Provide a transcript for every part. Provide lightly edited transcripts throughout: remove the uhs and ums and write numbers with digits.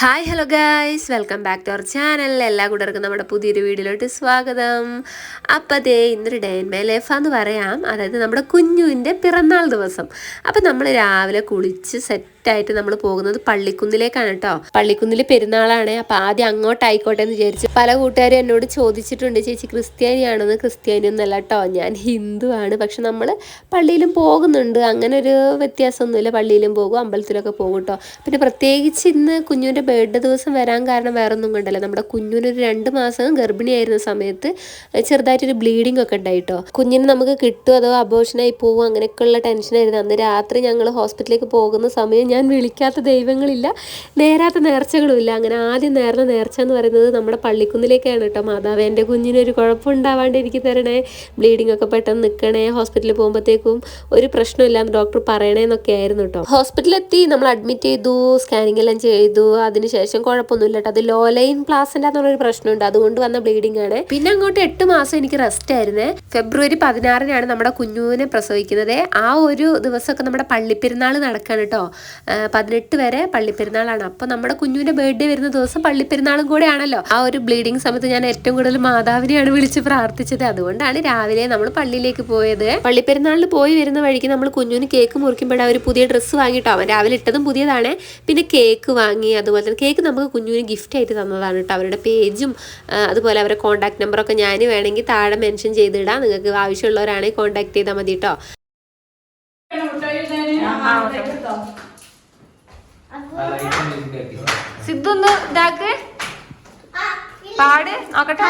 Hi hello guys, welcome back to our channel. എല്ലാ കൂട്ടർക്കും നമ്മുടെ പുതിയൊരു വീഡിയോയിലോട്ട് സ്വാഗതം. അപ്പോൾ അതേ ഇന്നൊരു ഡേ ഇൻ മൈ ലൈഫ് എന്ന് പറയാം. അതായത് നമ്മുടെ കുഞ്ഞുവിൻ്റെ പിറന്നാൾ ദിവസം. അപ്പോൾ നമ്മൾ രാവിലെ കുളിച്ച് സെറ്റായിട്ട് നമ്മൾ പോകുന്നത് പള്ളിക്കുന്നിലേക്കാണ് കേട്ടോ. പള്ളിക്കുന്നിൽ പെരുന്നാളാണ്. അപ്പോൾ ആദ്യം അങ്ങോട്ടായിക്കോട്ടെ എന്ന് വിചാരിച്ചു. പല കൂട്ടുകാരും എന്നോട് ചോദിച്ചിട്ടുണ്ട്, ചേച്ചി ക്രിസ്ത്യാനിയാണെന്ന്. ക്രിസ്ത്യാനിയൊന്നല്ല കേട്ടോ, ഞാൻ ഹിന്ദു ആണ്. പക്ഷെ നമ്മൾ പള്ളിയിലും പോകുന്നുണ്ട്, അങ്ങനെ ഒരു വ്യത്യാസമൊന്നുമില്ല. പള്ളിയിലും പോകും, അമ്പലത്തിലൊക്കെ പോകും കേട്ടോ. പിന്നെ പ്രത്യേകിച്ച് ഇന്ന് കുഞ്ഞുവിൻ്റെ ബർത്ത്ഡേ ദിവസം വരാൻ കാരണം വേറെ ഒന്നും കൊണ്ടല്ല. നമ്മുടെ കുഞ്ഞിനൊരു 2 മാസം ഗർഭിണിയായിരുന്ന സമയത്ത് ചെറുതായിട്ടൊരു ബ്ലീഡിംഗ് ഒക്കെ ഉണ്ടായിട്ടോ. കുഞ്ഞിന് നമുക്ക് കിട്ടുമോ അതോ അബോർഷനായി പോകും, അങ്ങനെയൊക്കെയുള്ള ടെൻഷനായിരുന്നു. അന്ന് രാത്രി ഞങ്ങൾ ഹോസ്പിറ്റലിലേക്ക് പോകുന്ന സമയം ഞാൻ വിളിക്കാത്ത ദൈവങ്ങളില്ല, നേരാത്ത നേർച്ചകളുമില്ല. അങ്ങനെ ആദ്യം നേർന്ന നേർച്ച എന്ന് പറയുന്നത് നമ്മുടെ പള്ളിക്കുന്നിലേക്കാണ് കേട്ടോ. മാതാവ് എൻ്റെ കുഞ്ഞിനൊരു കുഴപ്പമുണ്ടാവാണ്ട് എനിക്ക് തരണേ, ബ്ലീഡിംഗ് ഒക്കെ പെട്ടെന്ന് നിൽക്കണേ, ഹോസ്പിറ്റലിൽ പോകുമ്പോഴത്തേക്കും ഒരു പ്രശ്നമില്ലാന്ന് ഡോക്ടർ പറയണേന്നൊക്കെ ആയിരുന്നു കേട്ടോ. ഹോസ്പിറ്റലിലെത്തി നമ്മൾ അഡ്മിറ്റ് ചെയ്തു, സ്കാനിങ് എല്ലാം ചെയ്തു. അതിനുശേഷം കുഴപ്പമൊന്നുമില്ല കേട്ടോ. അത് ലോ ലൈൻ പ്ലാസിൻ്റെ എന്നുള്ളൊരു പ്രശ്നമുണ്ട്, അതുകൊണ്ട് വന്ന ബ്ലീഡിംഗ് ആണ്. പിന്നെ അങ്ങോട്ട് 8 മാസം എനിക്ക് റെസ്റ്റ് ആയിരുന്നേ. ഫെബ്രുവരി 16-നാണ് നമ്മുടെ കുഞ്ഞുവിനെ പ്രസവിക്കുന്നത്. ആ ഒരു ദിവസമൊക്കെ നമ്മുടെ പള്ളിപ്പെരുന്നാൾ നടക്കുകയാണ് കേട്ടോ. 18 വരെ പള്ളിപ്പെരുന്നാളാണ്. അപ്പോൾ നമ്മുടെ കുഞ്ഞുവിൻ്റെ ബർത്ത്ഡേ വരുന്ന ദിവസം പള്ളിപ്പെരുന്നാളും കൂടെ ആണല്ലോ. ആ ഒരു ബ്ലീഡിങ് സമയത്ത് ഞാൻ ഏറ്റവും കൂടുതൽ മാതാവിനെയാണ് വിളിച്ച് പ്രാർത്ഥിച്ചത്. അതുകൊണ്ടാണ് രാവിലെ നമ്മൾ പള്ളിയിലേക്ക് പോയത്. പള്ളിപ്പെരുന്നാളിൽ പോയി വരുന്ന വഴിക്ക് നമ്മൾ കുഞ്ഞുവിന് കേക്ക് മുറിക്കുമ്പോഴാണ് ഒരു പുതിയ ഡ്രസ്സ് വാങ്ങിട്ടോ. അവൻ രാവിലെ ഇട്ടതും പുതിയതാണ്. പിന്നെ കേക്ക് വാങ്ങി. അതുപോലെ തന്നെ കേക്ക് നമുക്ക് കുഞ്ഞുവിന് ഗിഫ്റ്റ് ആയിട്ട് തന്നതാണ് കേട്ടോ. അവരുടെ പേജും അതുപോലെ അവരുടെ കോൺടാക്ട് നമ്പറൊക്കെ ഞാൻ വേണമെങ്കിൽ താഴെ മെൻഷൻ ചെയ്തിടാം. നിങ്ങൾക്ക് ആവശ്യമുള്ളവരാണെങ്കിൽ കോൺടാക്ട് ചെയ്താൽ മതി കേട്ടോ. സിദ്ധൊന്ന് ഇതാക്ക്, പാട് നോക്കട്ടെ.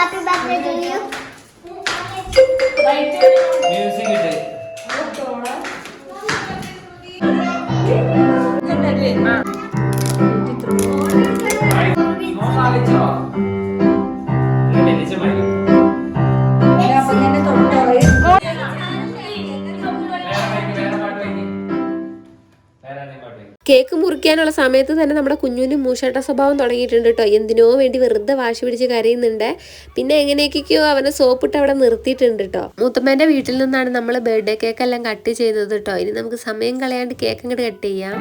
കേക്ക് മുറിക്കാനുള്ള സമയത്ത് തന്നെ നമ്മുടെ കുഞ്ഞുവിന് മൂശാട്ട സ്വഭാവം തുടങ്ങിയിട്ടുണ്ട് കേട്ടോ. എന്തിനോ വേണ്ടി വെറുതെ വാശി പിടിച്ച് കരയുന്നുണ്ട്. പിന്നെ എങ്ങനെയൊക്കെയോ അവനെ സോപ്പിട്ട് അവിടെ നിർത്തിയിട്ടുണ്ട് കേട്ടോ. മൂത്തമ്മേൻ്റെ വീട്ടിൽ നിന്നാണ് നമ്മൾ ബർത്ത്ഡേ കേക്ക് എല്ലാം കട്ട് ചെയ്തത് കേട്ടോ. ഇനി നമുക്ക് സമയം കളയാണ്ട് കേക്ക് അങ്ങോട്ട് കട്ട് ചെയ്യാം.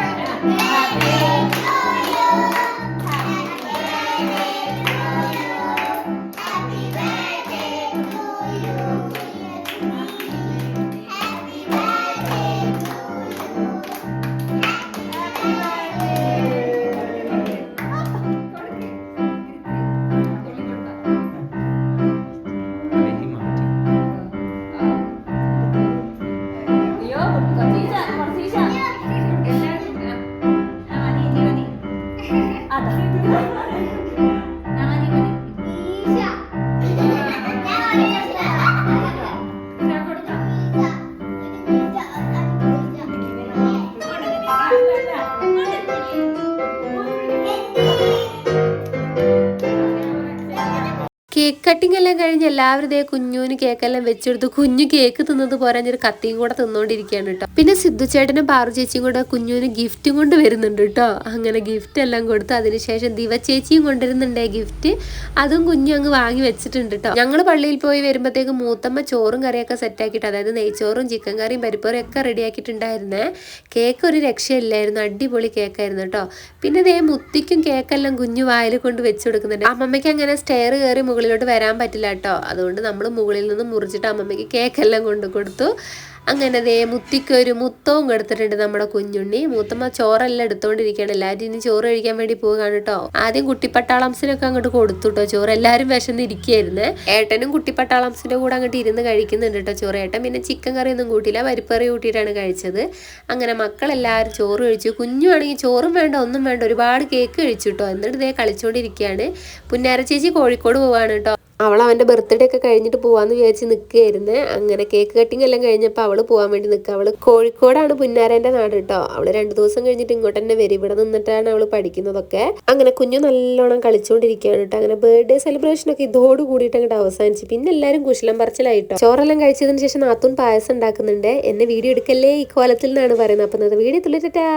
കേക്ക് കട്ടിങ് എല്ലാം കഴിഞ്ഞ് എല്ലാവരും ഇതേ കുഞ്ഞുവിന് കേക്കെല്ലാം വെച്ചെടുത്ത്. കുഞ്ഞു കേക്ക് തിന്നത് പോരാഞ്ഞൊരു കത്തിയും കൂടെ തിന്നോണ്ടിരിക്കുകയാണ് കേട്ടോ. പിന്നെ സിദ്ധു ചേട്ടനും പാറു ചേച്ചിയും കൂടെ കുഞ്ഞുവിന് ഗിഫ്റ്റും കൊണ്ട് വരുന്നുണ്ട് കേട്ടോ. അങ്ങനെ ഗിഫ്റ്റ് എല്ലാം കൊടുത്ത് അതിനുശേഷം ദിവ ചേച്ചിയും കൊണ്ടുവരുന്നുണ്ടേ ഗിഫ്റ്റ്. അതും കുഞ്ഞു അങ്ങ് വാങ്ങി വെച്ചിട്ടുണ്ട് കേട്ടോ. ഞങ്ങൾ പള്ളിയിൽ പോയി വരുമ്പോഴത്തേക്കും മൂത്തമ്മ ചോറും കറിയൊക്കെ സെറ്റാക്കിയിട്ട്, അതായത് നെയ്ച്ചോറും ചിക്കൻ കറിയും പരിപ്പുകറിയും ഒക്കെ റെഡിയാക്കിയിട്ടുണ്ടായിരുന്നേ. കേക്ക് ഒരു രക്ഷയില്ലായിരുന്നു, അടിപൊളി കേക്കായിരുന്നു കേട്ടോ. പിന്നെ ഇതേ മുത്തിക്കും കേക്കെല്ലാം കുഞ്ഞു വായിൽ കൊണ്ട് വെച്ച് കൊടുക്കുന്നുണ്ട്. അമ്മമ്മയ്ക്ക് അങ്ങനെ സ്റ്റെയർ കയറി മുകളിലോട്ട് വരാൻ പറ്റില്ല കേട്ടോ. അതുകൊണ്ട് നമ്മൾ മുകളിൽ നിന്ന് മുറിച്ചിട്ട് അമ്മമ്മയ്ക്ക് കേക്കെല്ലാം കൊണ്ട് കൊടുത്തു. അങ്ങനെ ദേ മുത്തിക്കൊരു മുത്തവും കൊടുത്തിട്ടുണ്ട് നമ്മുടെ കുഞ്ഞുണ്ണി. മൂത്തമ്മ ചോറെല്ലാം എടുത്തോണ്ടിരിക്കുകയാണ്. എല്ലാവരും ഇനി ചോറ് കഴിക്കാൻ വേണ്ടി പോവുകയാണ് കേട്ടോ. ആദ്യം കുട്ടിപ്പട്ടാളംസിനൊക്കെ അങ്ങോട്ട് കൊടുത്തു കേട്ടോ ചോറ്. എല്ലാവരും വിശന്നിരിക്കുകയായിരുന്നു. ഏട്ടനും കുട്ടിപ്പട്ടാളംസിന്റെ കൂടെ അങ്ങോട്ട് ഇരുന്ന് കഴിക്കുന്നുണ്ട് കേട്ടോ ചോറ്. ഏട്ടൻ പിന്നെ ചിക്കൻ കറി ഒന്നും കൂട്ടിയില്ല, പരിപ്പറി കൂട്ടിയിട്ടാണ് കഴിച്ചത്. അങ്ങനെ മക്കളെല്ലാവരും ചോറ് കഴിച്ചു. കുഞ്ഞുവാണെങ്കിൽ ചോറും വേണ്ട ഒന്നും വേണ്ട, ഒരുപാട് കേക്ക് കഴിച്ചു കേട്ടോ. എന്നിട്ട് ഇതേ കളിച്ചുകൊണ്ടിരിക്കുകയാണ്. പുന്നാര ചേച്ചി കോഴിക്കോട് പോവാണ് കേട്ടോ. അവൾ അവൻ്റെ ബർത്ത്ഡേ ഒക്കെ കഴിഞ്ഞിട്ട് പോവാന്ന് വിചാരിച്ച് നിൽക്കുകയായിരുന്നു. അങ്ങനെ കേക്ക് കട്ടിങ് എല്ലാം കഴിഞ്ഞപ്പോൾ അവൾ പോകാൻ വേണ്ടി നിൽക്കുക. അവൾ കോഴിക്കോടാണ് പുന്നാരൻ്റെ നാട് കേട്ടോ. അവൾ 2 ദിവസം കഴിഞ്ഞിട്ട് ഇങ്ങോട്ട് തന്നെ വരും. ഇവിടെ നിന്നിട്ടാണ് അവൾ പഠിക്കുന്നതൊക്കെ. അങ്ങനെ കുഞ്ഞു നല്ലോണം കളിച്ചുകൊണ്ടിരിക്കുകയാണ് കേട്ടോ. അങ്ങനെ ബർത്ത്ഡേ സെലിബ്രേഷൻ ഒക്കെ ഇതോട് കൂടിയിട്ട് അങ്ങോട്ട് അവസാനിച്ചു. പിന്നെ എല്ലാവരും കുശലം പറച്ചിലായിട്ടോ. ചോറെല്ലാം കഴിച്ചതിന് ശേഷം നാത്തൂൻ പായസം ഉണ്ടാക്കുന്നുണ്ട്. എന്നെ വീഡിയോ എടുക്കല്ലേ ഈ കോലത്തിൽ നിന്നാണ് പറയുന്നത്. അപ്പം വീഡിയോ തുള്ളിട്ടാ.